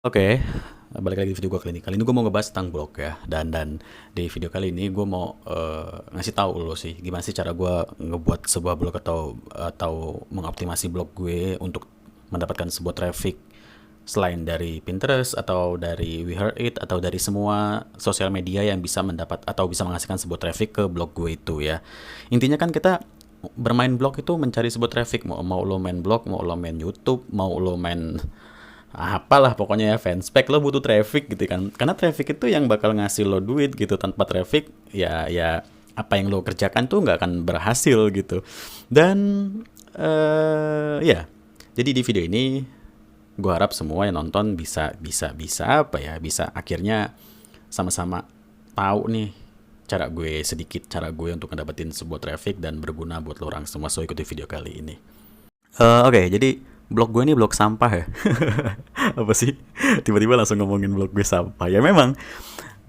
Oke, balik lagi di video gue kali ini. Kali ini gue mau ngebahas tentang blog ya. Dan di video kali ini gue mau ngasih tahu lo sih gimana sih cara gue ngebuat sebuah blog atau mengoptimasi blog gue untuk mendapatkan sebuah traffic selain dari Pinterest atau dari We Heard It atau dari semua sosial media yang bisa mendapat atau bisa menghasilkan sebuah traffic ke blog gue itu ya. Intinya kan kita bermain blog itu mencari sebuah traffic, mau lo main blog, mau lo main YouTube, mau lo main apalah pokoknya ya, fanspage lo butuh traffic gitu kan, karena traffic itu yang bakal ngasih lo duit gitu. Tanpa traffic ya apa yang lo kerjakan tuh nggak akan berhasil gitu. Dan ya jadi di video ini gue harap semua yang nonton bisa apa ya, bisa akhirnya sama-sama tahu nih cara gue untuk ngedapetin sebuah traffic dan berguna buat lo orang semua. So ikuti video kali ini. Oke, jadi blog gue ini blog sampah ya. Apa sih? Tiba-tiba langsung ngomongin blog gue sampah. Ya memang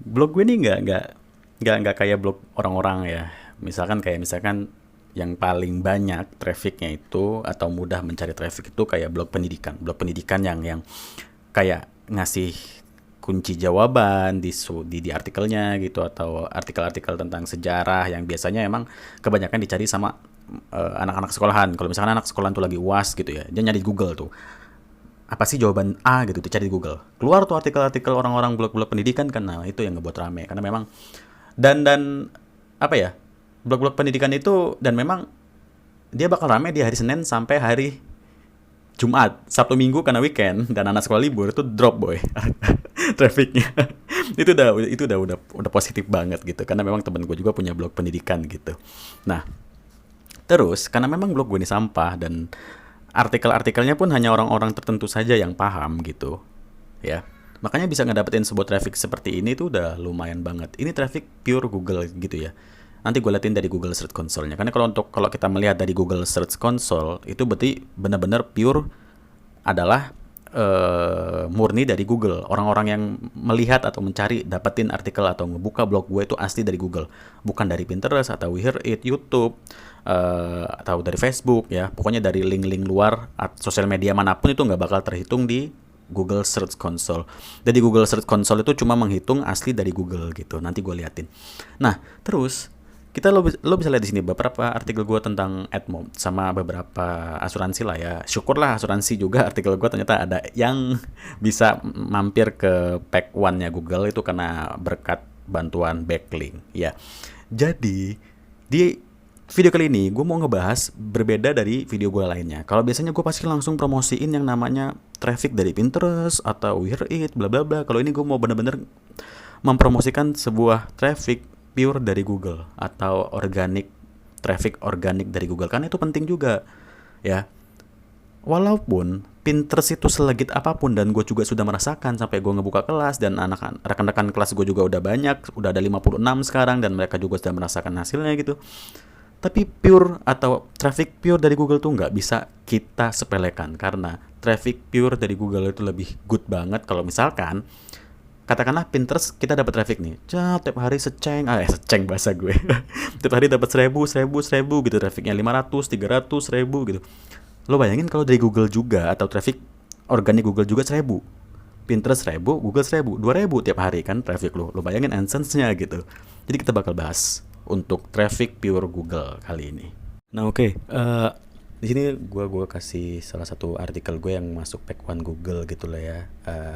blog gue ini nggak kayak blog orang-orang ya. Misalkan yang paling banyak trafficnya itu atau mudah mencari traffic itu kayak blog pendidikan. Blog pendidikan yang kayak ngasih kunci jawaban di artikelnya gitu, atau artikel-artikel tentang sejarah yang biasanya emang kebanyakan dicari sama anak-anak sekolahan. Kalau misalkan anak sekolahan tuh lagi UAS gitu ya, dia nyari di Google tuh apa sih jawaban A gitu, dicari di Google, keluar tuh artikel-artikel orang-orang blog-blog pendidikan kan. Nah itu yang ngebuat rame karena memang dan apa ya, blog-blog pendidikan itu, dan memang dia bakal rame di hari Senin sampai hari Jumat, Sabtu Minggu karena weekend dan anak sekolah libur itu drop boy trafficnya. Itu udah positif banget gitu, karena memang temen gue juga punya blog pendidikan gitu. Nah terus karena memang blog gue ini sampah dan artikel-artikelnya pun hanya orang-orang tertentu saja yang paham gitu ya, makanya bisa ngedapetin sebuah traffic seperti ini tuh udah lumayan banget. Ini traffic pure Google gitu ya. Nanti gue liatin dari Google Search Console-nya, karena kalau kita melihat dari Google Search Console itu berarti benar-benar pure adalah murni dari Google. Orang-orang yang melihat atau mencari dapetin artikel atau ngebuka blog gue itu asli dari Google, bukan dari Pinterest atau We Heard It, YouTube, atau dari Facebook ya. Pokoknya dari link-link luar sosial media manapun itu nggak bakal terhitung di Google Search Console. Jadi Google Search Console itu cuma menghitung asli dari Google gitu. Nanti gue liatin. Nah terus lo bisa lihat di sini beberapa artikel gue tentang AdMob sama beberapa asuransi lah ya. Syukurlah asuransi juga artikel gue ternyata ada yang bisa mampir ke page one-nya Google itu karena berkat bantuan backlink ya. Jadi di video kali ini gue mau ngebahas berbeda dari video gue lainnya. Kalau biasanya gue pasti langsung promosiin yang namanya traffic dari Pinterest atau We Heard It bla bla bla. Kalau ini gue mau bener-bener mempromosikan sebuah traffic pure dari Google atau traffic organik dari Google, karena itu penting juga ya. Walaupun Pinterest itu selegit apapun, dan gue juga sudah merasakan sampai gue ngebuka kelas dan rekan-rekan kelas gue juga udah banyak, udah ada 56 sekarang, dan mereka juga sudah merasakan hasilnya gitu. Tapi pure atau traffic pure dari Google tuh nggak bisa kita sepelekan, karena traffic pure dari Google itu lebih good banget. Kalau misalkan katakanlah Pinterest kita dapat traffic nih, tiap hari seceng bahasa gue. Tiap hari dapat 1000 gitu trafficnya, 500 300 1000 gitu. Lo bayangin kalau dari Google juga atau traffic organik Google juga 1000, Pinterest 1000, Google 1000, 2000 tiap hari kan traffic lo bayangin essence-nya gitu. Jadi kita bakal bahas untuk traffic pure Google kali ini. Nah oke, di sini gue kasih salah satu artikel gue yang masuk page one Google gitu lah ya,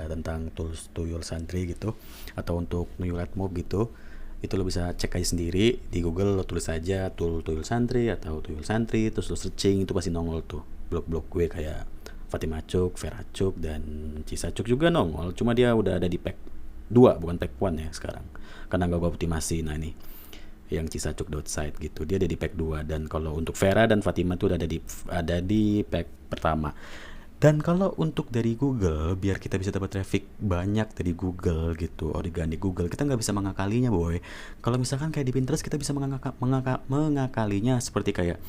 tentang tools Tuyul Santri gitu, atau untuk Tuyul AdMob gitu. Itu lo bisa cek aja sendiri di Google, lo tulis aja Tuyul Santri atau Tuyul Santri, terus lo searching, itu pasti nongol tuh blog-blog gue kayak Fatima Cuk, Vera Cuk, dan Cisa Cuk juga nongol. Cuma dia udah ada di page 2 bukan page 1 ya sekarang, karena gak gue optimasi. Nah ini yang cisacuk.site gitu, dia ada di pack 2. Dan kalau untuk Vera dan Fatima tuh ada di pack pertama. Dan kalau untuk dari Google, biar kita bisa dapat traffic banyak dari Google gitu, organik Google, kita nggak bisa mengakalinya boy. Kalau misalkan kayak di Pinterest kita bisa mengakalinya seperti kayak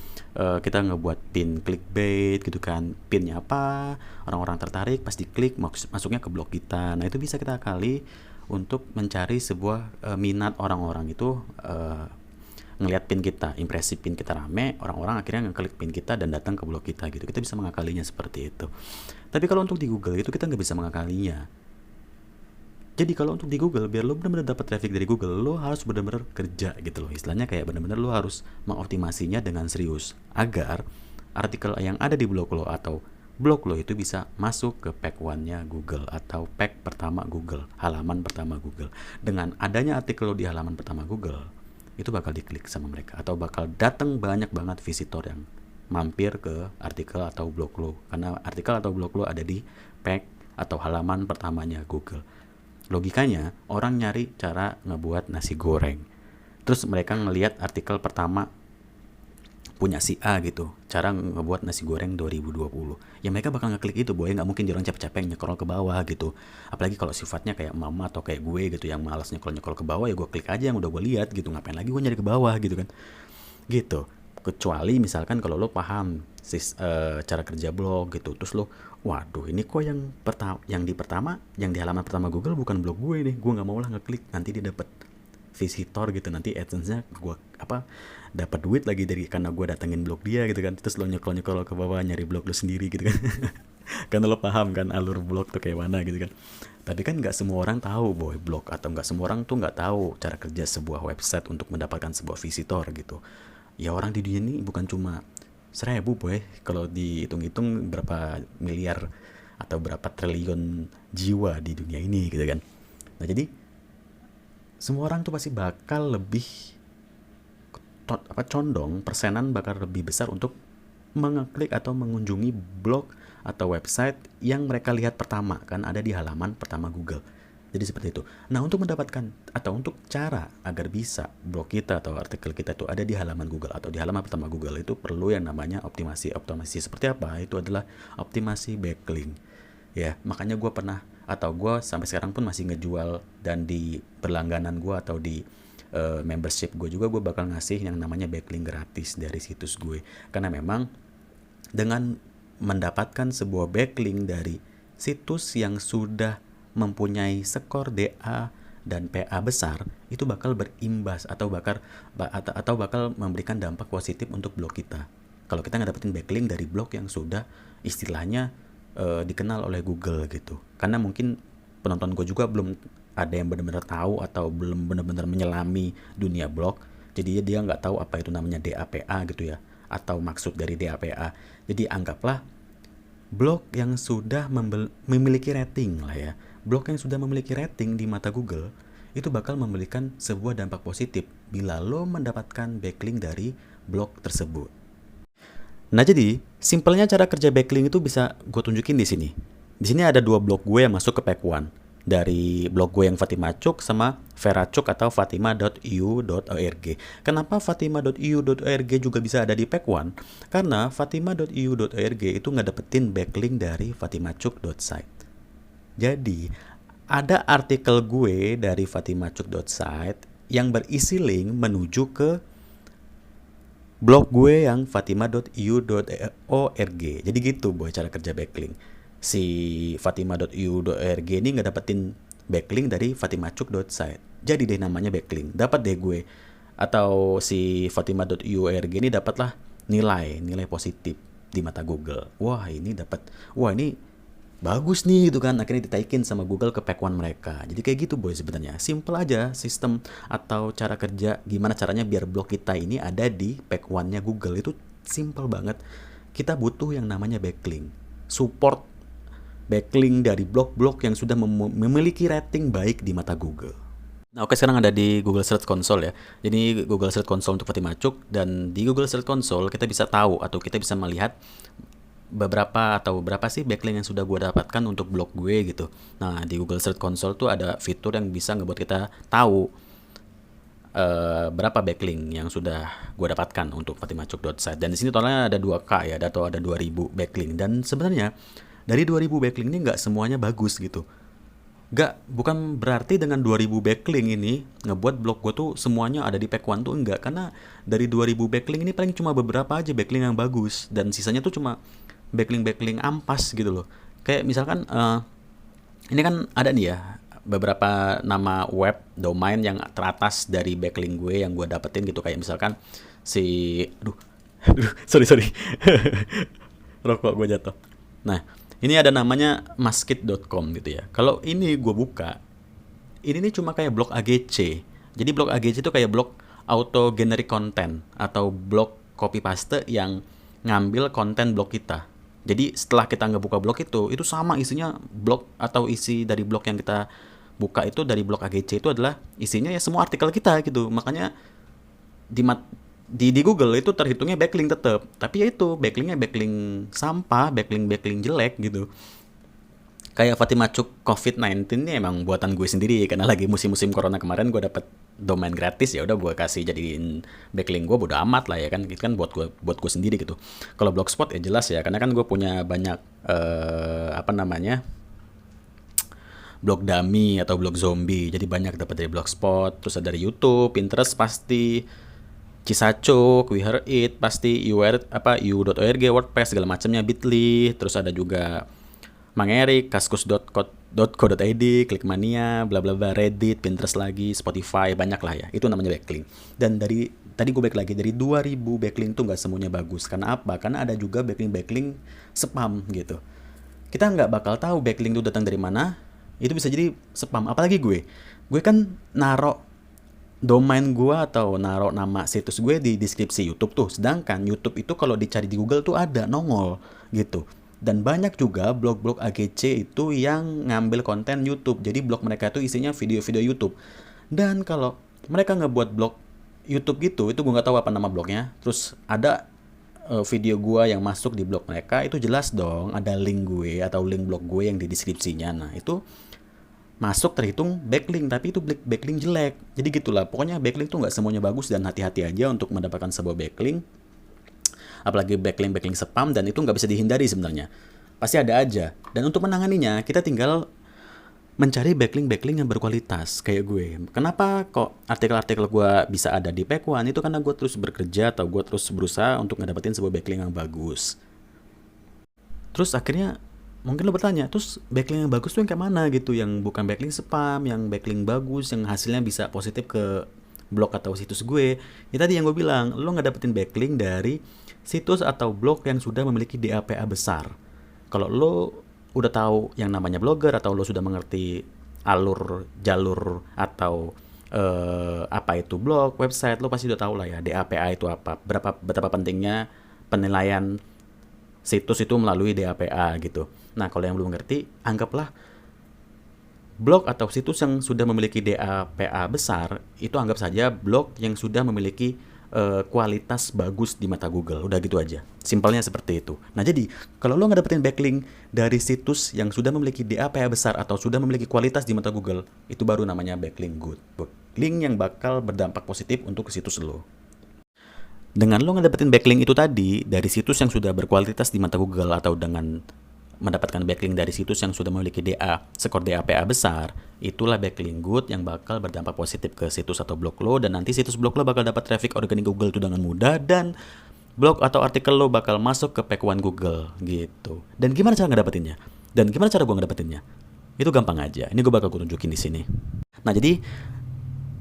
kita ngebuat pin clickbait gitu kan. Pinnya apa, orang-orang tertarik pas diklik masuknya ke blog kita. Nah itu bisa kita akali untuk mencari sebuah minat orang-orang itu, ngelihat pin kita, impresi pin kita rame, orang-orang akhirnya ngeklik pin kita dan datang ke blog kita gitu. Kita bisa mengakalinya seperti itu. Tapi kalau untuk di Google itu kita nggak bisa mengakalinya. Jadi kalau untuk di Google, biar lo benar-benar dapat traffic dari Google, lo harus benar-benar kerja gitu loh. Istilahnya kayak benar-benar lo harus mengoptimasinya dengan serius agar artikel yang ada di blog lo atau blog lo itu bisa masuk ke page 1-nya Google atau page pertama Google, halaman pertama Google. Dengan adanya artikel lo di halaman pertama Google, itu bakal diklik sama mereka atau bakal datang banyak banget visitor yang mampir ke artikel atau blog lo, karena artikel atau blog lo ada di page atau halaman pertamanya Google. Logikanya, orang nyari cara ngebuat nasi goreng. Terus mereka ngelihat artikel pertama punya si A gitu, cara ngebuat nasi goreng 2020. Ya mereka bakal ngeklik itu, boy. Nggak mungkin orang capek-capek nyekrol ke bawah gitu. Apalagi kalau sifatnya kayak mama atau kayak gue gitu yang malas nyekrol ke bawah, ya gue klik aja yang udah gue lihat gitu. Ngapain lagi gue nyari ke bawah gitu kan. Gitu. Kecuali misalkan kalau lo paham cara kerja blog gitu, terus lo, waduh ini kok yang yang di halaman pertama Google bukan blog gue nih, gue nggak mau lah ngeklik, nanti dia dapat visitor gitu, nanti AdSense-nya gue dapat duit lagi dari karena gue datengin blog dia gitu kan. Terus lo nyekrol ke bawah nyari blog lo sendiri gitu kan. Karena lo paham kan alur blog tuh kayak mana gitu kan. Tapi kan nggak semua orang tahu boy blog, atau nggak semua orang tuh nggak tahu cara kerja sebuah website untuk mendapatkan sebuah visitor gitu. Ya orang di dunia ini bukan cuma 1.000 boy, kalau dihitung-hitung berapa miliar atau berapa triliun jiwa di dunia ini gitu kan. Nah jadi semua orang tuh pasti bakal lebih condong, persenan bakal lebih besar untuk mengeklik atau mengunjungi blog atau website yang mereka lihat pertama, kan ada di halaman pertama Google. Jadi seperti itu. Nah untuk mendapatkan atau untuk cara agar bisa blog kita atau artikel kita itu ada di halaman Google atau di halaman pertama Google, itu perlu yang namanya optimasi. Optimasi seperti apa? Itu adalah optimasi backlink. Ya, makanya gue pernah atau gue sampai sekarang pun masih ngejual, dan di berlangganan gue atau di membership gue juga gue bakal ngasih yang namanya backlink gratis dari situs gue. Karena memang dengan mendapatkan sebuah backlink dari situs yang sudah mempunyai skor DA dan PA besar, itu bakal berimbas atau bakal memberikan dampak positif untuk blog kita. Kalau kita ngedapetin backlink dari blog yang sudah istilahnya dikenal oleh Google gitu. Karena mungkin penonton gue juga belum ada yang benar-benar tahu atau belum benar-benar menyelami dunia blog. Jadi dia nggak tahu apa itu namanya DAPA gitu ya, atau maksud dari DAPA. Jadi anggaplah blog yang sudah memiliki rating lah ya. Blog yang sudah memiliki rating di mata Google itu bakal memberikan sebuah dampak positif bila lo mendapatkan backlink dari blog tersebut. Nah jadi, simpelnya cara kerja backlink itu bisa gue tunjukin di sini. Di sini ada 2 blog gue yang masuk ke page 1. Dari blog gue yang Fatima Cuk sama Vera Cuk atau fatima.eu.org. Kenapa fatima.eu.org juga bisa ada di page 1? Karena fatima.eu.org itu ngedapetin backlink dari fatimacuk.site. Jadi, ada artikel gue dari fatimacuk.site yang berisi link menuju ke blog gue yang fatima.eu.org. Jadi gitu boy cara kerja backlink. Si fatima.eu.org ini nggak dapetin backlink dari fatimacuk.site. Jadi deh namanya backlink. Dapat deh gue. Atau si fatima.eu.org ini dapatlah nilai positif di mata Google. Wah ini bagus nih gitu kan, akhirnya ditaikin sama Google ke page 1 mereka. Jadi kayak gitu boy sebenarnya. Simple aja sistem atau cara kerja gimana caranya biar blog kita ini ada di page 1-nya Google. Itu simple banget. Kita butuh yang namanya backlink. Support backlink dari blog-blog yang sudah memiliki rating baik di mata Google. Nah oke, sekarang ada di Google Search Console ya. Jadi Google Search Console untuk Fatima Cuk, dan di Google Search Console kita bisa tahu atau kita bisa melihat berapa sih backlink yang sudah gue dapatkan untuk blog gue gitu. Nah di Google Search Console tuh ada fitur yang bisa ngebuat kita tahu berapa backlink yang sudah gue dapatkan untuk fatimacuk.site. Dan di sini totalnya ada 2K ya, atau ada 2000 backlink. Dan sebenarnya dari 2000 backlink ini nggak semuanya bagus gitu. Bukan berarti dengan 2000 backlink ini ngebuat blog gue tuh semuanya ada di page 1 tuh enggak. Karena dari 2000 backlink ini paling cuma beberapa aja backlink yang bagus, dan sisanya tuh cuma backlink ampas gitu loh. Kayak misalkan ini kan ada nih ya beberapa nama web domain yang teratas dari backlink gue yang gue dapetin gitu. Kayak misalkan sorry rokok gue jatuh. Nah ini ada namanya maskit.com gitu ya. Kalau ini gue buka, ini nih cuma kayak blok AGC. Jadi blok AGC itu kayak blok auto generic content atau blok copy paste yang ngambil konten blog kita. Jadi setelah kita ngebuka blog itu sama isinya blog atau isi dari blog yang kita buka itu dari blog AGC itu adalah isinya ya semua artikel kita gitu. Makanya di Google itu terhitungnya backlink tetap. Tapi ya itu backlink sampah, backlink jelek gitu. Kayak Fatima Cuk COVID-19 ini emang buatan gue sendiri karena lagi musim-musim corona kemarin gue dapet domain gratis, ya udah gue kasih jadiin backlink gue, bodo amat lah ya kan, itu kan buat gue sendiri gitu. Kalau Blogspot ya jelas ya, karena kan gue punya banyak blog dummy atau blog zombie, jadi banyak dapat dari Blogspot, terus ada dari YouTube, Pinterest pasti, Cisacuk, We Heard It pasti, u.org, WordPress segala macamnya, Bitly, terus ada juga Mang Erik, kaskus.co.id, Clickmania, bla bla bla, Reddit, Pinterest lagi, Spotify, banyak lah ya. Itu namanya backlink. Dan dari tadi gue balik lagi, dari 2000 backlink tuh nggak semuanya bagus. Karena apa? Karena ada juga backlink spam gitu. Kita nggak bakal tahu backlink itu datang dari mana. Itu bisa jadi spam. Apalagi gue kan naro domain gue atau naro nama situs gue di deskripsi YouTube tuh. Sedangkan YouTube itu kalau dicari di Google tuh ada nongol gitu. Dan banyak juga blog-blog AGC itu yang ngambil konten YouTube. Jadi blog mereka itu isinya video-video YouTube. Dan kalau mereka ngebuat blog YouTube gitu, itu gue nggak tahu apa nama blognya. Terus ada video gue yang masuk di blog mereka, itu jelas dong ada link gue atau link blog gue yang di deskripsinya. Nah itu masuk terhitung backlink, tapi itu backlink jelek. Jadi gitulah, pokoknya backlink tuh nggak semuanya bagus dan hati-hati aja untuk mendapatkan sebuah backlink. Apalagi backlink spam, dan itu nggak bisa dihindari sebenarnya. Pasti ada aja. Dan untuk menanganinya, kita tinggal mencari backlink yang berkualitas kayak gue. Kenapa kok artikel-artikel gue bisa ada di Pekuan? Itu karena gue terus bekerja atau gue terus berusaha untuk ngedapetin sebuah backlink yang bagus. Terus akhirnya mungkin lo bertanya, terus backlink yang bagus tuh yang kayak mana gitu? Yang bukan backlink spam, yang backlink bagus, yang hasilnya bisa positif ke blog atau situs gue. Ya tadi yang gue bilang, lo ngedapetin backlink dari situs atau blog yang sudah memiliki DAPA besar. Kalau lo udah tahu yang namanya blogger atau lo sudah mengerti jalur atau apa itu blog, website, lo pasti udah tahu lah ya DAPA itu apa. Betapa pentingnya penilaian situs itu melalui DAPA gitu. Nah, kalau yang belum ngerti, anggaplah blog atau situs yang sudah memiliki DAPA besar, itu anggap saja blog yang sudah memiliki kualitas bagus di mata Google. Udah gitu aja. Simpelnya seperti itu. Nah, jadi kalau lo ngedapetin backlink dari situs yang sudah memiliki DAPA besar atau sudah memiliki kualitas di mata Google, itu baru namanya backlink good. Backlink yang bakal berdampak positif untuk situs lo. Dengan lo ngedapetin backlink itu tadi dari situs yang sudah berkualitas di mata Google atau dengan mendapatkan backlink dari situs yang sudah memiliki skor DAPA besar, itulah backlink good yang bakal berdampak positif ke situs atau blog lo, dan nanti situs blog lo bakal dapat traffic organik Google itu dengan mudah, dan blog atau artikel lo bakal masuk ke Pekuan Google gitu. Dan gimana cara ngedapetinnya? Dan gimana cara gue ngedapetinnya? Itu gampang aja. Ini gue bakal tunjukin di sini. Nah, jadi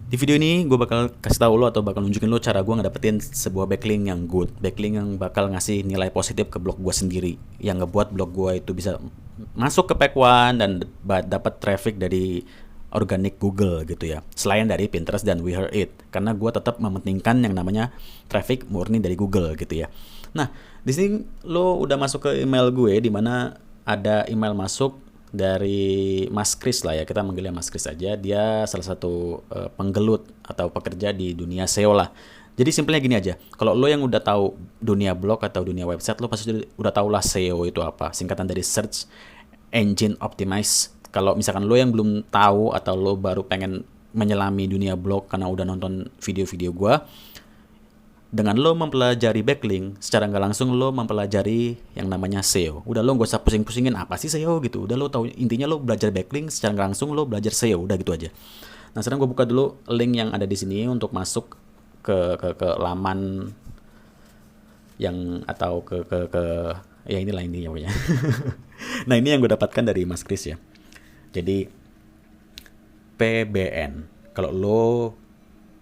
di video ini gue bakal kasih tahu lo atau bakal nunjukin lo cara gue ngedapetin sebuah backlink yang good, backlink yang bakal ngasih nilai positif ke blog gue sendiri, yang ngebuat blog gue itu bisa masuk ke Pekuan dan dapat traffic dari organik Google gitu ya, selain dari Pinterest dan We Heard It, karena gue tetap mementingkan yang namanya traffic murni dari Google gitu ya. Nah, di sini lo udah masuk ke email gue, di mana ada email masuk dari Mas Kris lah ya, kita manggilnya Mas Kris aja. Dia salah satu penggelut atau pekerja di dunia SEO lah. Jadi simpelnya gini aja, kalau lo yang udah tahu dunia blog atau dunia website, lo pasti udah tahu lah SEO itu apa, singkatan dari Search Engine Optimize. Kalau misalkan lo yang belum tahu atau lo baru pengen menyelami dunia blog karena udah nonton video-video gue, dengan lo mempelajari backlink, secara nggak langsung lo mempelajari yang namanya SEO. Udah lo nggak usah pusing-pusingin apa sih SEO gitu. Udah lo tahu intinya, lo belajar backlink, secara nggak langsung lo belajar SEO. Udah gitu aja. Nah, sekarang gue buka dulu link yang ada di sini untuk masuk ke laman yang atau ke ya inilah intinya pokoknya. Nah, ini yang gue dapatkan dari Mas Kris ya. Jadi PBN. Kalau lo,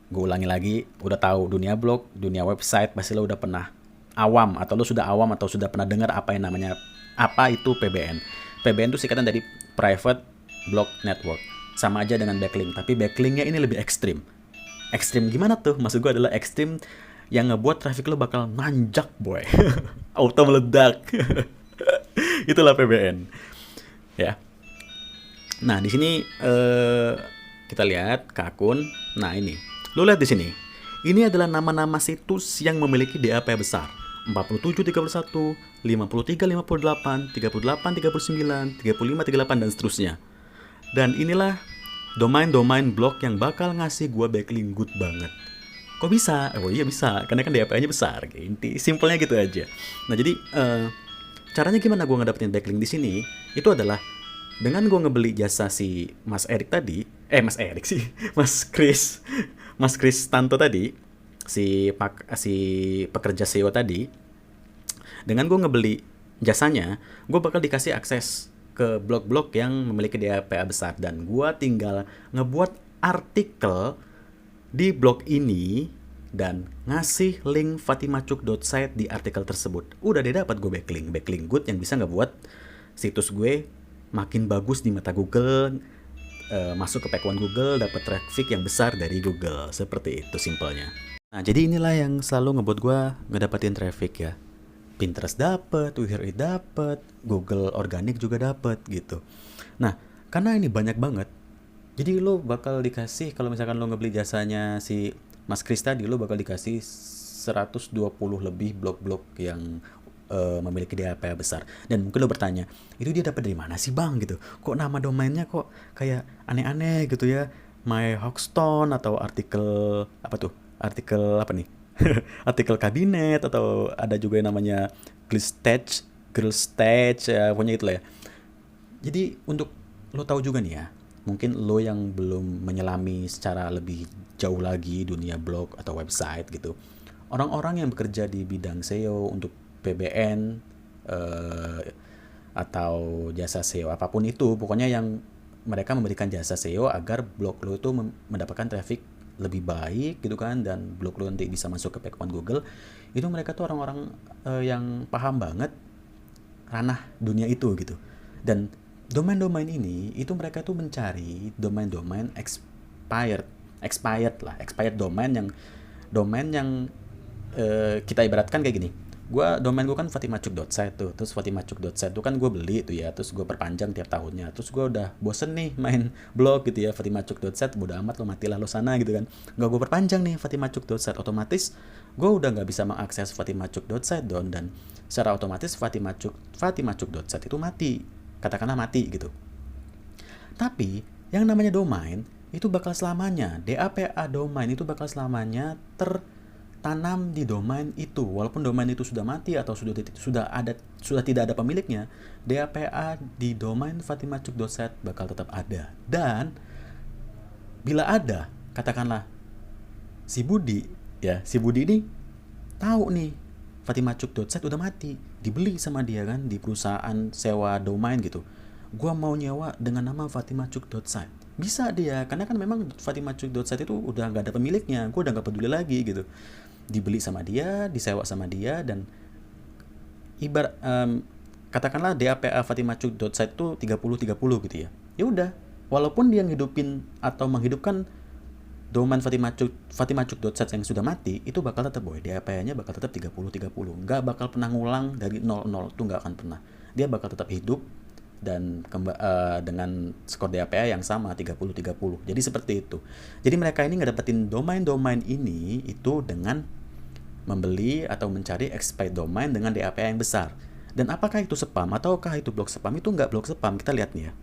gue ulangi lagi, udah tahu dunia blog, dunia website, pasti lo udah pernah awam atau lo sudah awam atau sudah pernah dengar apa yang namanya, apa itu PBN. PBN itu singkatan dari Private Blog Network. sama aja dengan backlink, tapi backlinknya ini lebih ekstrim. Ekstrim gimana tuh? Maksud gue adalah ekstrim yang ngebuat traffic lo bakal nanjak boy. Auto meledak. Itulah PBN ya. Nah di sini kita lihat ke akun. Nah ini, lo lihat di sini. Ini adalah nama-nama situs yang memiliki DAP besar. 47, 31, 53, 58, 38, 39, 35, 38 dan seterusnya. Dan inilah domain-domain blog yang bakal ngasih gua backlink good banget. Kok bisa? Oh iya bisa, karena kan DAP-nya besar. Inti simpelnya gitu aja. Nah jadi caranya gimana gua ngedapetin backlink di sini? Itu adalah dengan gua ngebeli jasa si Mas Erik tadi, Mas Erik sih, Mas Chris Tanto tadi, si pekerja SEO tadi. Dengan gua ngebeli jasanya, gua bakal dikasih akses ke blog-blog yang memiliki DAPA besar, dan gua tinggal ngebuat artikel di blog ini dan ngasih link fatimachuk.site di artikel tersebut. Udah deh dapat gue backlink good yang bisa ngebuat situs gue makin bagus di mata Google, masuk ke page 1 Google, dapat traffic yang besar dari Google. Seperti itu simpelnya. Nah, jadi inilah yang selalu ngebuat gue ngedapetin traffic ya. Pinterest dapet, Wihri dapet, Google organik juga dapet gitu. Nah, karena ini banyak banget, jadi lo bakal dikasih, kalau misalkan lo ngebeli jasanya si Mas Chris tadi, lo bakal dikasih 120 lebih blog-blog yang memiliki DAP besar. Dan mungkin lo bertanya, itu dia dapat dari mana sih bang gitu? Kok nama domainnya kok kayak aneh-aneh gitu ya? My Hoxton atau artikel apa tuh? Artikel apa nih? Artikel kabinet, atau ada juga yang namanya Girl Stage, ya, pokoknya itulah ya. Jadi untuk lo tahu juga nih ya, mungkin lo yang belum menyelami secara lebih jauh lagi dunia blog atau website gitu. Orang-orang yang bekerja di bidang SEO untuk PBN atau jasa SEO apapun itu, pokoknya yang mereka memberikan jasa SEO agar blog lo itu mendapatkan traffic lebih baik gitu kan, dan blog lo nanti bisa masuk ke page 1 Google. Itu mereka tuh orang-orang yang paham banget ranah dunia itu gitu. Dan domain-domain ini itu mereka tuh mencari domain-domain expired domain yang kita ibaratkan kayak gini. Domain gue kan fatimachuk.site tuh. Terus fatimachuk.site tuh kan gue beli tuh ya, terus gue perpanjang tiap tahunnya. Terus gue udah bosen nih main blog gitu ya, fatimachuk.site, bodo amat lo, matilah lo sana gitu kan. Gak gue perpanjang nih fatimachuk.site, otomatis gue udah gak bisa mengakses fatimachuk.site dan secara otomatis fatimachuk.site itu mati. Katakanlah mati gitu. Tapi yang namanya domain itu bakal selamanya, DAPA domain itu bakal selamanya tertanam di domain itu. Walaupun domain itu sudah mati atau sudah tidak ada pemiliknya, DAPA di domain fatimachuk.site bakal tetap ada. Dan bila ada, katakanlah si Budi ini tahu nih fatimachuk.site udah mati, dibeli sama dia kan di perusahaan sewa domain gitu. Gua mau nyewa dengan nama fatimachuk.site. Bisa dia, karena kan memang fatimachuk.site itu udah nggak ada pemiliknya. Gua udah nggak peduli lagi gitu. Dibeli sama dia, disewa sama dia, dan katakanlah DAPA fatimachuk.site itu 30-30 gitu ya. Ya udah, walaupun dia ngidupin atau menghidupkan domain fatimachuk.site yang sudah mati, itu bakal tetap boy, DAPA-nya bakal tetap 30-30. Nggak bakal pernah ngulang dari 0-0, itu nggak akan pernah. Dia bakal tetap hidup dan dengan skor DAPA yang sama 30-30. Jadi seperti itu. Jadi mereka ini ngedapetin domain-domain ini itu dengan membeli atau mencari expired domain dengan DAPA yang besar. Dan apakah itu spam ataukah itu blog spam? Itu nggak blog spam, kita lihat nih ya.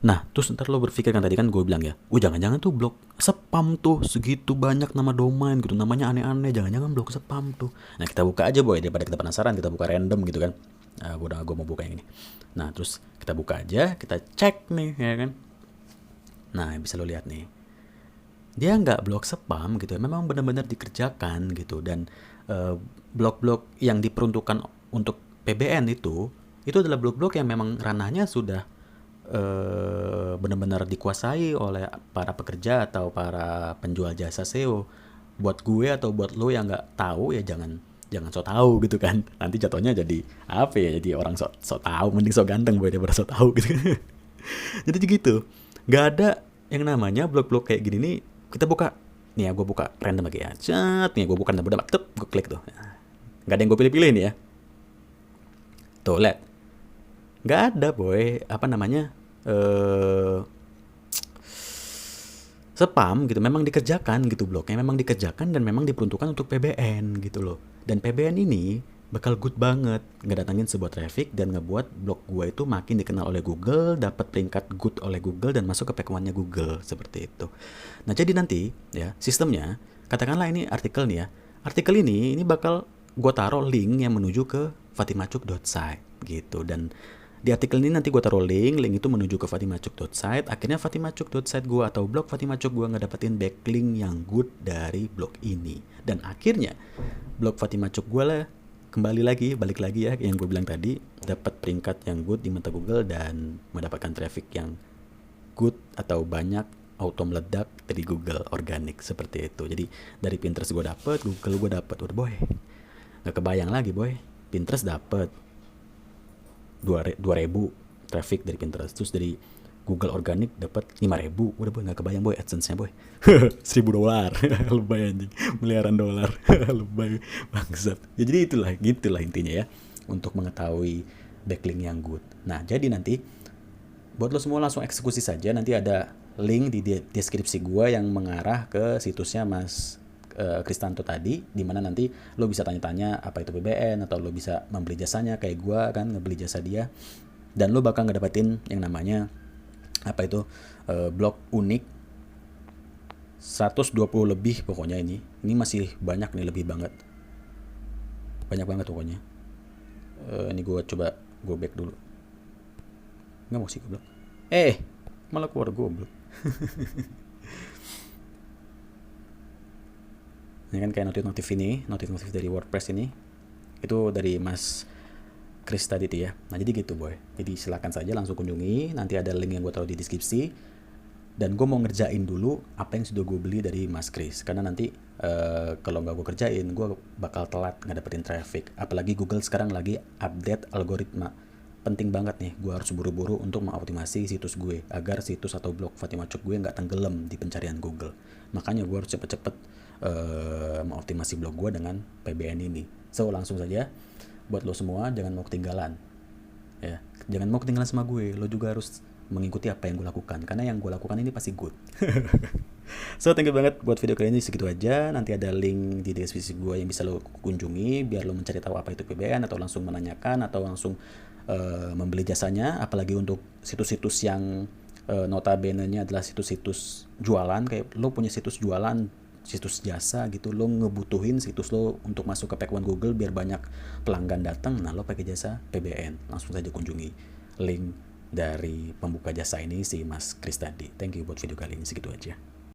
Nah, terus ntar lo berpikir kan tadi kan gue bilang ya, jangan-jangan tuh blog spam tuh, segitu banyak nama domain gitu, namanya aneh-aneh, jangan-jangan blog spam tuh. Nah, kita buka aja boy, daripada kita penasaran, kita buka random gitu kan. Gue mau buka yang ini. Nah, terus kita buka aja, kita cek nih ya kan. Nah, bisa lo lihat nih, dia nggak blog spam gitu, memang benar-benar dikerjakan gitu. Dan blog-blog yang diperuntukkan untuk PBN itu adalah blog-blog yang memang ranahnya sudah benar-benar dikuasai oleh para pekerja atau para penjual jasa SEO. Buat gue atau buat lo yang nggak tahu ya jangan so tahu gitu kan. Nanti jatuhnya jadi apa ya? Jadi orang so tahu, mending so ganteng boy daripada so tahu gitu. Jadi gitu. Nggak ada yang namanya blog-blog kayak gini nih, kita buka nih ya, gue buka random lagi ya, cet nih gue buka random, tep gue klik tuh, nggak ada yang gue pilih-pilih nih ya, tuh lihat, nggak ada boy, apa namanya, spam gitu, memang dikerjakan gitu blognya, memang dikerjakan dan memang diperuntukkan untuk PBN gitu loh. Dan PBN ini bakal good banget ngedatangin sebuah traffic dan ngebuat blog gue itu makin dikenal oleh Google, dapat peringkat good oleh Google dan masuk ke page 1-nya Google seperti itu. Nah, jadi nanti ya sistemnya, katakanlah ini artikel nih ya. Artikel ini bakal gue taruh link yang menuju ke fatimacuk.site gitu, dan di artikel ini nanti gue taruh link itu menuju ke fatimacuk.site. Akhirnya fatimacuk.site gue atau blog Fatimacuk gue ngedapetin backlink yang good dari blog ini. Dan akhirnya blog Fatimacuk gue lah balik lagi ya yang gue bilang tadi, dapat peringkat yang good di mata Google dan mendapatkan traffic yang good atau banyak, auto meledak dari Google organik seperti itu. Jadi dari Pinterest gue dapet, Google gue dapet, udah boy, nggak kebayang lagi boy. Pinterest dapet 2.000 traffic dari Pinterest, terus dari Google organik dapat 5.000, udah boy, nggak kebayang boy AdSense-nya boy. $1.000 lebay anjing, miliaran dolar. Lebay bangsat ya. Jadi gitulah intinya ya, untuk mengetahui backlink yang good. Nah, jadi nanti buat lo semua langsung eksekusi saja, nanti ada link di deskripsi gua yang mengarah ke situsnya Mas Kristanto tadi, dimana nanti lo bisa tanya-tanya apa itu PBN, atau lo bisa membeli jasanya kayak gue kan ngebeli jasa dia, dan lo bakal ngedapetin yang namanya apa itu blog unik 120 lebih pokoknya. Ini masih banyak nih, lebih banget, banyak banget pokoknya. Ini gue coba gue back dulu, nggak mau sih goblok, malah keluar goblok. Ini kan kayak notif dari WordPress ini, itu dari Mas Chris tadi tuh ya. Nah jadi gitu boy, jadi silakan saja langsung kunjungi, nanti ada link yang gue taruh di deskripsi. Dan gue mau ngerjain dulu apa yang sudah gue beli dari Mas Chris, karena nanti kalau nggak gue kerjain gue bakal telat ngedapetin traffic. Apalagi Google sekarang lagi update algoritma, penting banget nih, gue harus buru-buru untuk mengoptimasi situs gue agar situs atau blog Fatimacuk gue nggak tenggelam di pencarian Google. Makanya gue harus cepet-cepet mengoptimasi blog gue dengan PBN ini. So langsung saja buat lo semua, jangan mau ketinggalan ya, jangan mau ketinggalan sama gue. Lo juga harus mengikuti apa yang gue lakukan, karena yang gue lakukan ini pasti good. So thank you banget buat video kali ini, segitu aja. Nanti ada link di deskripsi gue yang bisa lo kunjungi biar lo mencari tahu apa itu PBN, atau langsung menanyakan, atau langsung membeli jasanya. Apalagi untuk situs-situs yang notabene-nya adalah situs-situs jualan, kayak lo punya situs jualan, situs jasa gitu, lo ngebutuhin situs lo untuk masuk ke page 1 Google biar banyak pelanggan datang. Nah lo pakai jasa PBN, langsung saja kunjungi link dari pembuka jasa ini si Mas Chris tadi. Thank you buat video kali ini, segitu aja.